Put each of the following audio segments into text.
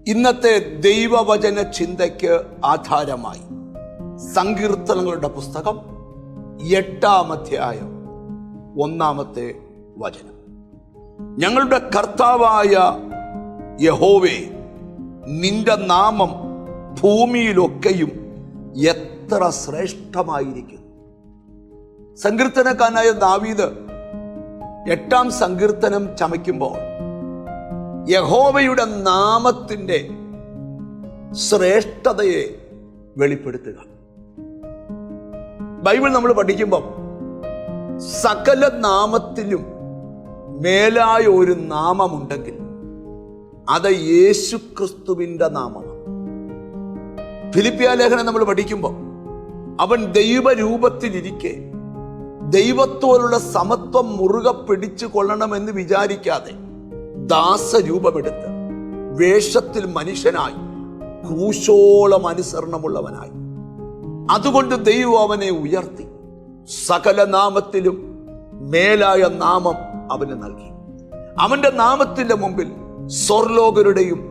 ഇന്നത്തെ ദൈവവചന ചിന്തയ്ക്ക് ആധാരമായി സങ്കീർത്തനങ്ങളുടെ പുസ്തകം 8-ാം അധ്യായം 1-ാമത്തെ വചനം. ഞങ്ങളുടെ കർത്താവായ യഹോവേ, നിന്റെ നാമം ഭൂമിയിലൊക്കെയും എത്ര ശ്രേഷ്ഠമായിരിക്കുന്നു. സങ്കീർത്തനക്കാരനായ ദാവീദ് 8-ാം സങ്കീർത്തനം ചമയ്ക്കുമ്പോൾ യഹോവയുടെ നാമത്തിൻ്റെ ശ്രേഷ്ഠതയെ വെളിപ്പെടുത്തുക. ബൈബിൾ നമ്മൾ പഠിക്കുമ്പോൾ സകല നാമത്തിലും മേലായ ഒരു നാമമുണ്ടെങ്കിൽ അത് യേശുക്രിസ്തുവിൻ്റെ നാമമാണ്. ഫിലിപ്പിയ ലേഖനം നമ്മൾ പഠിക്കുമ്പോൾ അവൻ ദൈവരൂപത്തിലിരിക്കെ ദൈവത്തോടുള്ള സമത്വം മുറുകെ പിടിച്ചു കൊള്ളണമെന്ന് വിചാരിക്കാതെ ദാസരൂപമെടുത്ത് വേഷത്തിൽ മനുഷ്യനായി ക്രൂശോളം അനുസരണമുള്ളവനായി. അതുകൊണ്ട് ദൈവം അവനെ ഉയർത്തി സകല നാമത്തിലും മേലായ നാമം അവന് നൽകി. അവന്റെ നാമത്തിന്റെ മുമ്പിൽ സ്വർലോകരുടെയും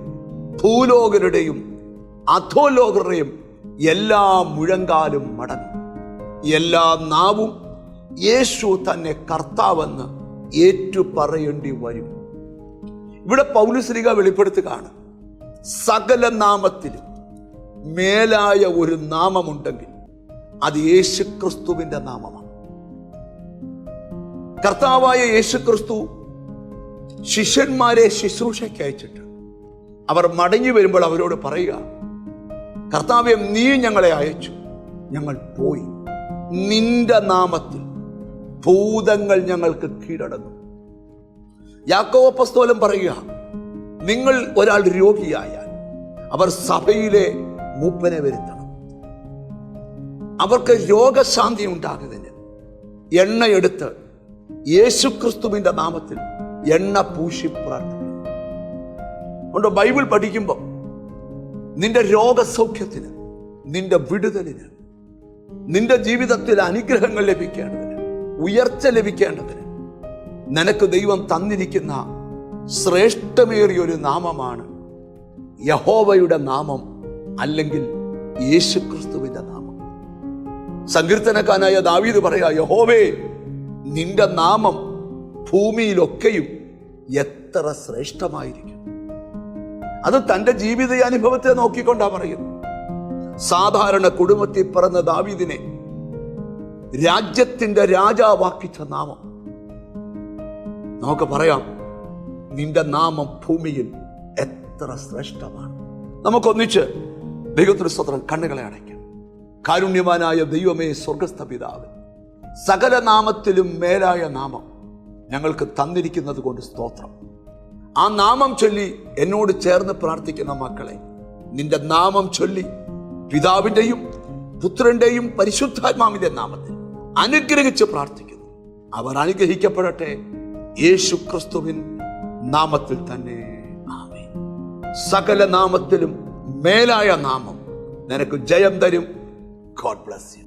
ഭൂലോകരുടെയും അധോലോകരുടെയും എല്ലാ മുഴങ്കാലും മടങ്ങും. എല്ലാ നാവും യേശു തന്നെ കർത്താവെന്ന് ഏറ്റുപറയേണ്ടി വരും. ഇവിടെ പൗലോസ്ലീഹ വെളിപ്പെടുത്തുകയാണ്, സകല നാമത്തിലും മേലായ ഒരു നാമമുണ്ടെങ്കിൽ അത് യേശുക്രിസ്തുവിന്റെ നാമമാണ്. കർത്താവായ യേശുക്രിസ്തു ശിഷ്യന്മാരെ ശുശ്രൂഷയ്ക്ക് അയച്ചിട്ട് അവർ മടങ്ങി വരുമ്പോൾ അവരോട് പറയുക, കർത്താവേ, നീ ഞങ്ങളെ അയച്ചു, ഞങ്ങൾ പോയി. നിന്റെ നാമത്തിൽ ഭൂതങ്ങൾ ഞങ്ങൾക്ക് കീഴടങ്ങും. യാക്കോബ് അപ്പോസ്തലൻ പറയുക, നിങ്ങൾ ഒരാൾ രോഗിയായാൽ അവർ സഭയിലെ മൂപ്പനെ വരുത്തണം. അവർക്ക് രോഗശാന്തി ഉണ്ടാകുന്നതിന് എണ്ണയെടുത്ത് യേശുക്രിസ്തുവിന്റെ നാമത്തിൽ എണ്ണ പൂശി പ്രാർത്ഥിക്കും. അതുകൊണ്ട് ബൈബിൾ പഠിക്കുമ്പോൾ നിന്റെ രോഗസൗഖ്യത്തിന്, നിന്റെ വിടുതലിന്, നിന്റെ ജീവിതത്തിൽ അനുഗ്രഹങ്ങൾ ലഭിക്കേണ്ടതിന്, ഉയർച്ച ലഭിക്കേണ്ടതിന് നിനക്ക് ദൈവം തന്നിരിക്കുന്ന ശ്രേഷ്ഠമേറിയൊരു നാമമാണ് യഹോവയുടെ നാമം, അല്ലെങ്കിൽ യേശുക്രിസ്തുവിന്റെ നാമം. സങ്കീർത്തനക്കാരനായ ദാവീദ് പറയാ, യഹോവേ, നിന്റെ നാമം ഭൂമിയിലൊക്കെയും എത്ര ശ്രേഷ്ഠമായിരിക്കും. അത് തൻ്റെ ജീവിത അനുഭവത്തെ നോക്കിക്കൊണ്ടാ പറയുന്നു. സാധാരണ കുടുംബത്തിൽ പിറന്ന ദാവീദിനെ രാജ്യത്തിന്റെ രാജാവാക്കിച്ച നാമം. നമുക്ക് പറയാം, നിന്റെ നാമം ഭൂമിയിൽ എത്ര ശ്രേഷ്ഠമാണ്. നമുക്കൊന്നിച്ച് ദൈവത്തിന് സ്തോത്രം. കണ്ണുകളെ അടയ്ക്കാം. കാരുണ്യവാനായ ദൈവമേ, സ്വർഗസ്ഥ പിതാവേ, സകല നാമത്തിലും മേലായ നാമം ഞങ്ങൾക്ക് തന്നിരിക്കുന്നത് കൊണ്ട് സ്തോത്രം. ആ നാമം ചൊല്ലി എന്നോട് ചേർന്ന് പ്രാർത്ഥിക്കുന്ന മക്കളെ നിന്റെ നാമം ചൊല്ലി പിതാവിൻ്റെയും പുത്രന്റെയും പരിശുദ്ധാത്മാവിന്റെ നാമത്തിൽ അനുഗ്രഹിച്ച് പ്രാർത്ഥിക്കുന്നു. അവർ അനുഗ്രഹിക്കപ്പെടട്ടെ യേശുക്രിസ്തുവിൻ നാമത്തിൽ തന്നെ. ആമേൻ. സകല നാമത്തിലും മേലായ നാമം നിനക്ക് ജയം തരും. God bless you.